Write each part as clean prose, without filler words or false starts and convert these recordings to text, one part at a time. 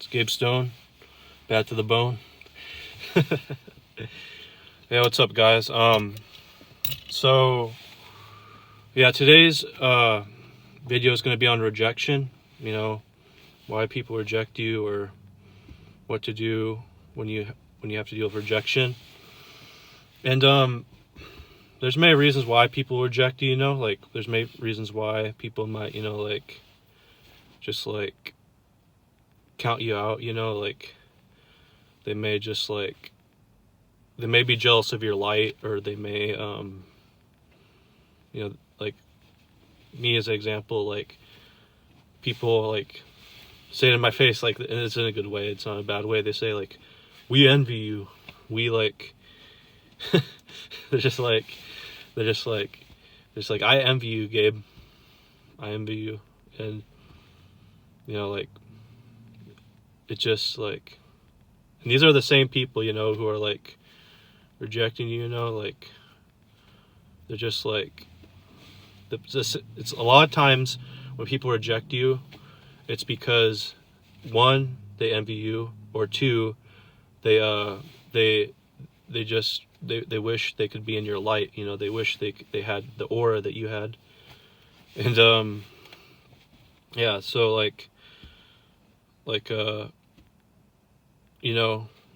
It's Gabe Stone, bad to the bone. Yeah, what's up, guys? So yeah, today's video is going to be on rejection. You know, why people reject you, or what to do when you have to deal with rejection. And there's many reasons why people reject you. You know, like there's many reasons why people might, like just like count you out. You know, like they may just like they may be jealous of your light, or they may like me as an example, like people like say it in my face, like, and it's in a good way, it's not a bad way. They say like, we envy you, we like they're just like I envy you, Gabe, I envy you. And like it just like, and these are the same people who are like rejecting you. Like they're just like it's a lot of times when people reject you, it's because one, they envy you, or two, they wish they could be in your light. They wish they had the aura that you had. And yeah, so like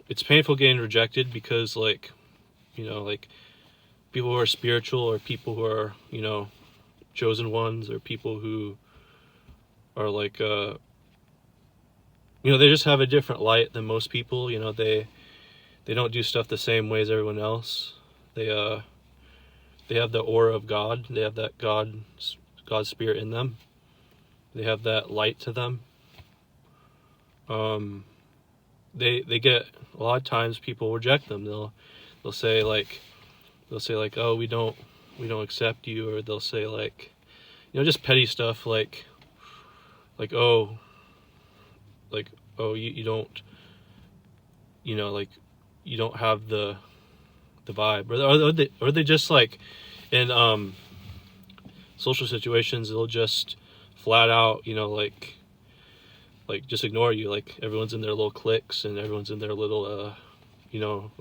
it's painful getting rejected, because like people who are spiritual, or people who are chosen ones, or people who are like they just have a different light than most people. They don't do stuff the same way as everyone else. They have the aura of God. They have that God's spirit in them. They have that light to them. They get, a lot of times people reject them. They'll say like, oh, we don't accept you. Or they'll say like, just petty stuff like oh, you don't, like you don't have the vibe. Or they just like, in social situations, they'll just flat out like just ignore you. Like everyone's in their little cliques, and everyone's in their little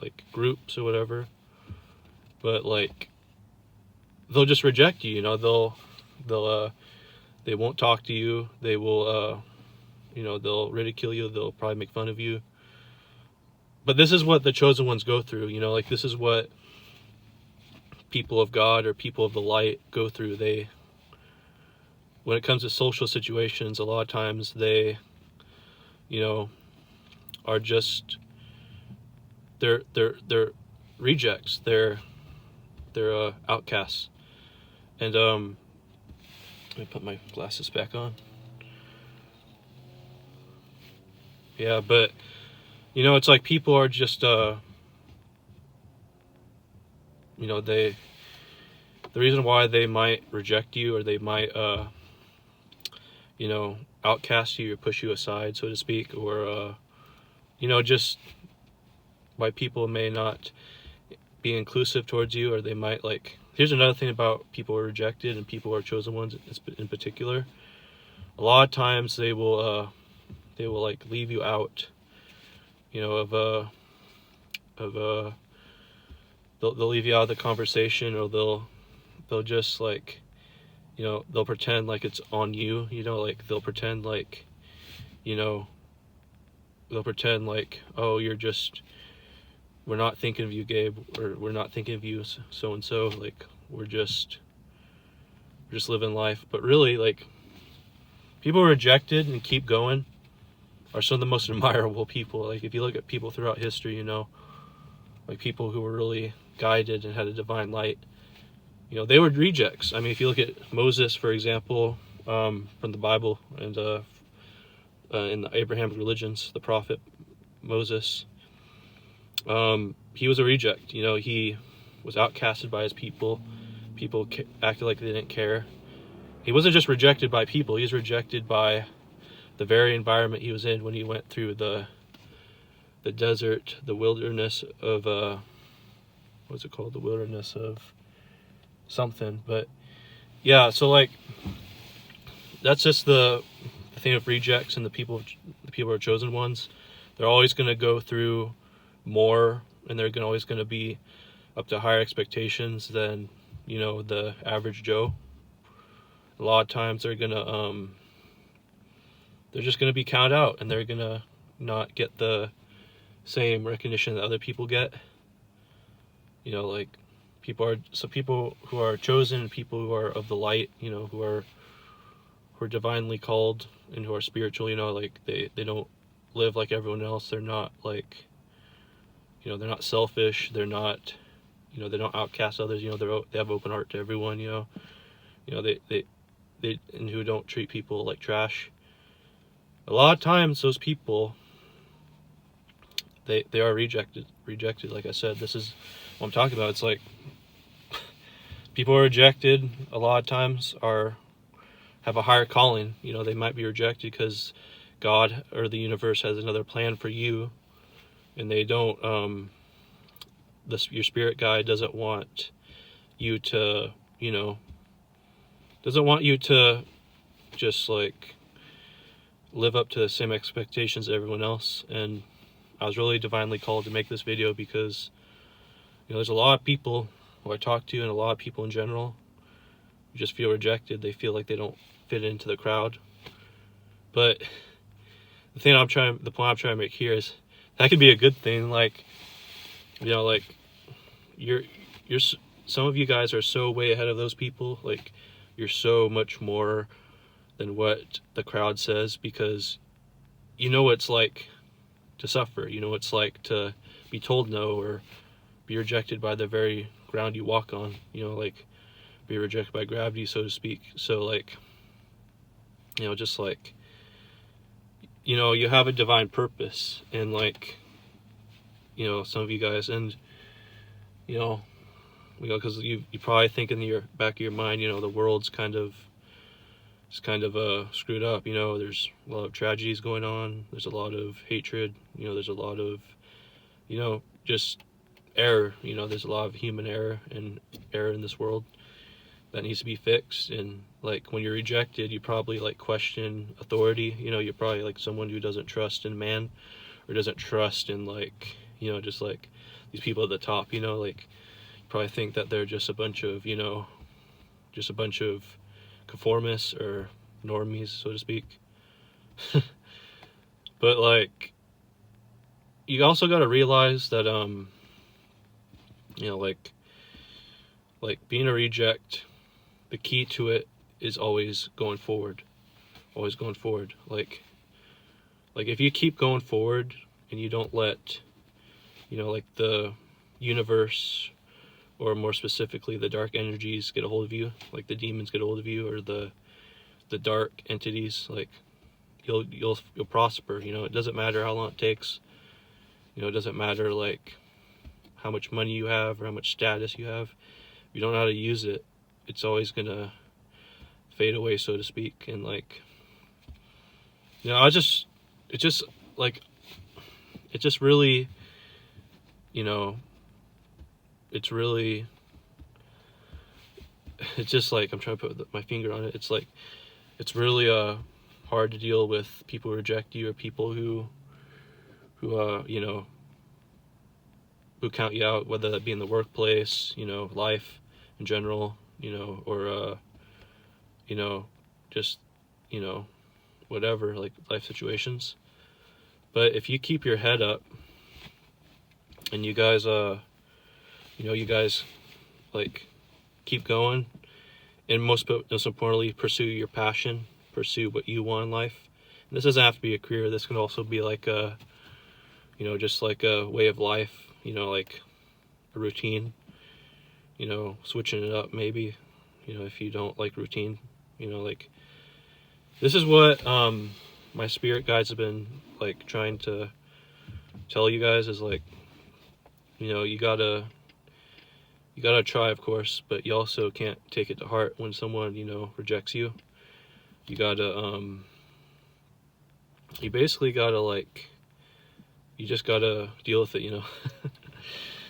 like groups or whatever. But like they'll just reject you. They won't talk to you. They will they'll ridicule you. They'll probably make fun of you. But this is what the chosen ones go through. Like this is what people of God, or people of the light, go through. When it comes to social situations, a lot of times they are just, they're rejects. They're outcasts. And let me put my glasses back on. Yeah, but it's like people are just the reason why they might reject you, or they might outcast you, or push you aside, so to speak, or just why people may not be inclusive towards you, or they might like, here's another thing about people who are rejected and people who are chosen ones in particular. A lot of times they will like leave you out they'll leave you out of the conversation, or they'll just like they'll pretend like it's on you. Like they'll pretend like oh, we're not thinking of you, Gabe, or we're not thinking of you, so and so, like we're just living life. But really, like, people rejected and keep going are some of the most admirable people. Like if you look at people throughout history, like people who were really guided and had a divine light, they were rejects. I mean, if you look at Moses, for example, from the Bible, and in the Abrahamic religions, the prophet Moses, he was a reject. He was outcasted by his people. People acted like they didn't care. He wasn't just rejected by people, he was rejected by the very environment he was in when he went through the desert, the wilderness of what's it called? The wilderness of something. But yeah, so like that's just the thing of rejects, and the people people are chosen ones, they're always going to go through more, and they're always going to be up to higher expectations than, you know, the average Joe. A lot of times they're just going to be counted out, and they're going to not get the same recognition that other people get. You know, like, people who are chosen, people who are of the light, you know, who are divinely called and who are spiritual, you know, like, they don't live like everyone else. They're not, like, you know, they're not selfish. They're not, you know, they don't outcast others. You know, they have open heart to everyone. You know, they and who don't treat people like trash. A lot of times, those people, they are rejected. Like I said, this is what I'm talking about. It's like, people are rejected a lot of times have a higher calling. You know, they might be rejected because God or the universe has another plan for you, and they don't, your spirit guide doesn't want you to, you know, just, like, live up to the same expectations as everyone else. And I was really divinely called to make this video because, you know, there's a lot of people who I talk to, and a lot of people in general, who just feel rejected. They feel like they don't fit into the crowd. But the point I'm trying to make here is that could be a good thing. Like, you know, like, some of you guys are so way ahead of those people. Like, you're so much more than what the crowd says, because you know what it's like to suffer. You know what it's like to be told no, or be rejected by the very ground you walk on. You know, like, be rejected by gravity, so to speak. So, like, you know, just like, you know, you have a divine purpose, and, like, you know, some of you guys, and, you know, because you probably think in your back of your mind, you know, the world's kind of screwed up. You know, there's a lot of tragedies going on. There's a lot of hatred. You know, there's a lot of, you know, just error. You know, there's a lot of human error and error in this world that needs to be fixed. And, like, when you're rejected, you probably, like, question authority. You know, you're probably, like, someone who doesn't trust in man, or doesn't trust in, like, you know, just, like, these people at the top. You know, like, probably think that they're just a bunch of, you know, just a bunch of conformists or normies, so to speak. But, like, you also got to realize that, you know, like being a reject, the key to it is always going forward. Like, if you keep going forward and you don't let, you know, like, the universe, or more specifically the dark energies, get a hold of you, like the demons get a hold of you, or the dark entities, like, you'll prosper. You know, it doesn't matter how long it takes. You know, it doesn't matter, like, how much money you have or how much status you have. If you don't know how to use it, it's always gonna fade away, so to speak. And, like, you know, it's just really, you know, it's just like, I'm trying to put my finger on it. It's like, it's really hard to deal with people who reject you, or people who you know, who count you out, whether that be in the workplace, you know, life in general, you know, or you know, just, you know, whatever, like, life situations. But if you keep your head up, and you guys you know, you guys, like, keep going, and most importantly, pursue your passion, pursue what you want in life. And this doesn't have to be a career. This can also be like a, you know, just like a way of life, you know, like a routine, you know, switching it up maybe, you know, if you don't like routine, you know, like, this is what my spirit guides have been, like, trying to tell you guys, is, like, you know, you gotta try, of course, but you also can't take it to heart when someone, you know, rejects you. You gotta, you basically gotta, like, you just gotta deal with it, you know.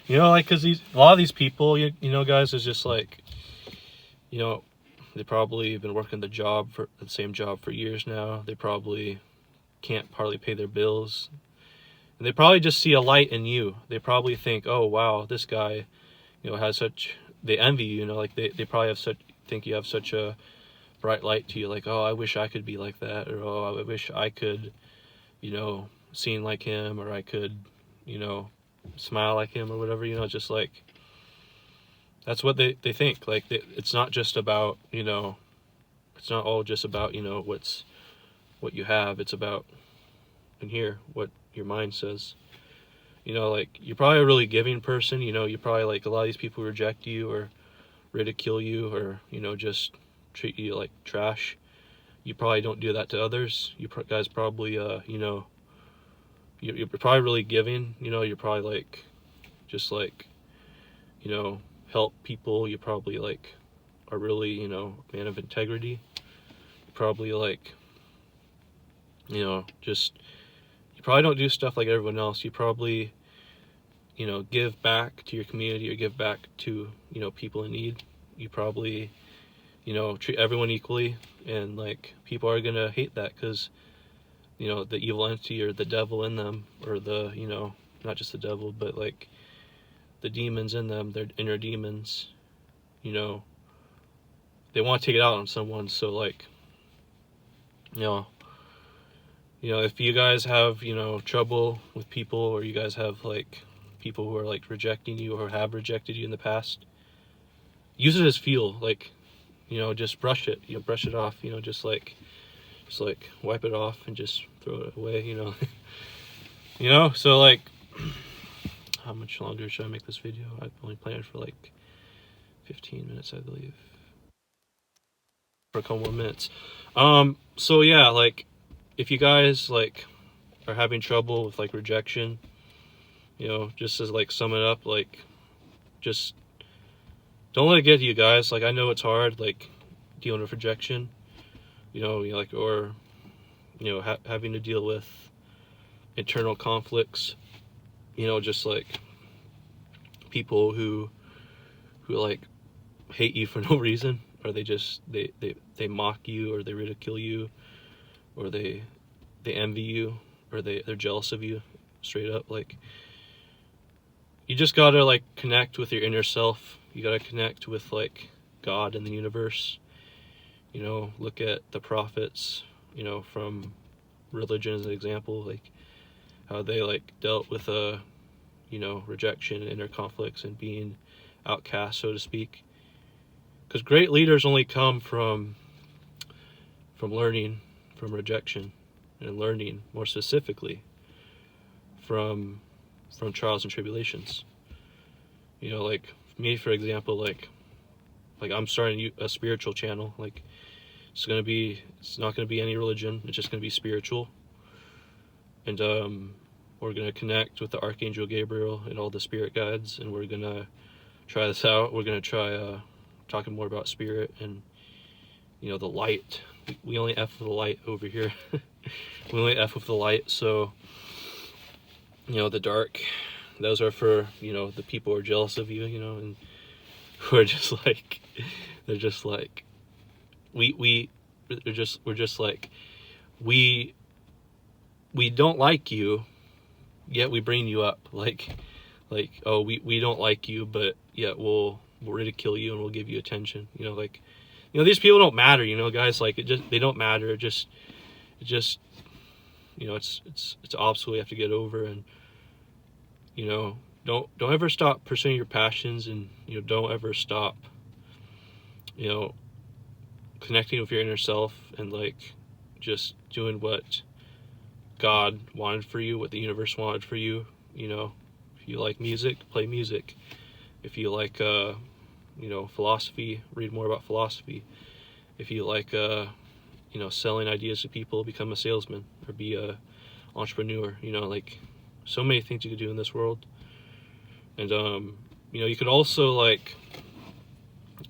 You know, like, because a lot of these people, you know, guys, is just, like, you know, they probably have been working the same job for years now. They probably can't hardly pay their bills. And they probably just see a light in you. They probably think, oh wow, this guy, has such, they envy you, like they probably have such, think you have such a bright light to you, like, oh, I wish I could be like that, or oh, I wish I could, sing like him, or I could, smile like him, or whatever, just like, that's what they think. Like, it's not just about, it's not all just about, what you have. It's about in here, what your mind says. Like, you're probably a really giving person, you probably, like, a lot of these people reject you or ridicule you, or, just treat you like trash. You probably don't do that to others. You guys probably, you're probably really giving, you're probably like, just like, help people. You probably like are really, man of integrity. You probably like, just, you probably don't do stuff like everyone else. You probably, give back to your community, or give back to, people in need. You probably, treat everyone equally, and like, people are gonna hate that because, the evil entity or the devil in them, or the, not just the devil, but like the demons in them, their inner demons, they want to take it out on someone. So like, if you guys have, trouble with people, or you guys have like people who are like rejecting you or have rejected you in the past, use it as fuel. Like, just brush it, brush it off, just like wipe it off and just throw it away, so like, how much longer should I make this video? I've only planned for like 15 minutes, I believe, for a couple more minutes. So yeah, like, if you guys like are having trouble with like rejection, just as like sum it up, like, just don't let it get to you, guys. Like, I know it's hard, like, dealing with rejection, like, or, having to deal with internal conflicts, just like people who like hate you for no reason, or they just, they mock you, or they ridicule you, or they envy you, or they're jealous of you, straight up. Like, you just gotta like connect with your inner self. You gotta connect with like God and the universe. Look at the prophets, from religion as an example, like how they like dealt with rejection, inner conflicts, and being outcast, so to speak. Because great leaders only come from learning from rejection, and learning more specifically from trials and tribulations. Like me, for example, like I'm starting a spiritual channel. Like, it's not gonna be any religion. It's just gonna be spiritual. And we're gonna connect with the Archangel Gabriel and all the spirit guides, and we're gonna try this out. We're gonna try talking more about spirit and, the light. We only F with the light over here. We only F with the light. So, the dark, those are for, the people who are jealous of you, and who are just like, they're just like, we're just like, we don't like you, yet we bring you up. Like, oh, we don't like you, but yet we'll ridicule you and we'll give you attention. Like, these people don't matter, guys. Like, they don't matter. It just, it's an obstacle you have to get over. And, don't ever stop pursuing your passions, and, don't ever stop, connecting with your inner self, and like just doing what God wanted for you, what the universe wanted for you. If you like music, play music. If you like philosophy, read more about philosophy. If you like selling ideas to people, become a salesman, or be a entrepreneur. Like, so many things you could do in this world. And you could also, like,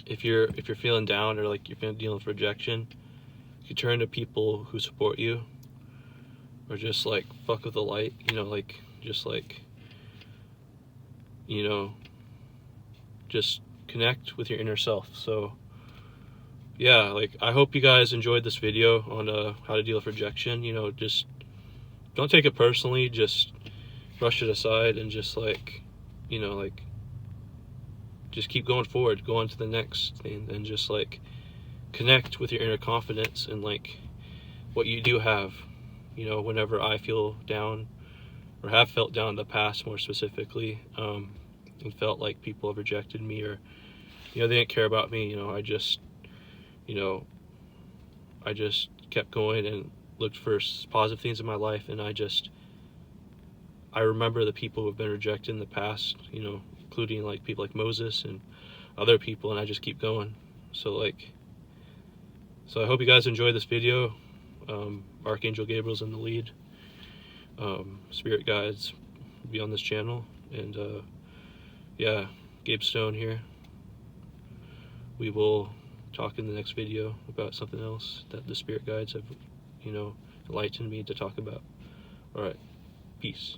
if you're feeling down, or like you're dealing with rejection, you turn to people who support you, or just like fuck with the light, like, just like, just connect with your inner self. So yeah, like, I hope you guys enjoyed this video on how to deal with rejection. Just don't take it personally. Just brush it aside and just like, like just keep going forward, go on to the next thing, and just like connect with your inner confidence and like what you do have. Whenever I feel down or have felt down in the past, more specifically, and felt like people have rejected me, or they didn't care about me, I just kept going and looked for positive things in my life, and I remember the people who have been rejected in the past, including like people like Moses and other people, and I just keep going. So I hope you guys enjoy this video. Archangel Gabriel's in the lead. Spirit guides will be on this channel, and yeah, Gabe Stone here. We will talk in the next video about something else that the spirit guides have, enlightened me to talk about. All right, peace.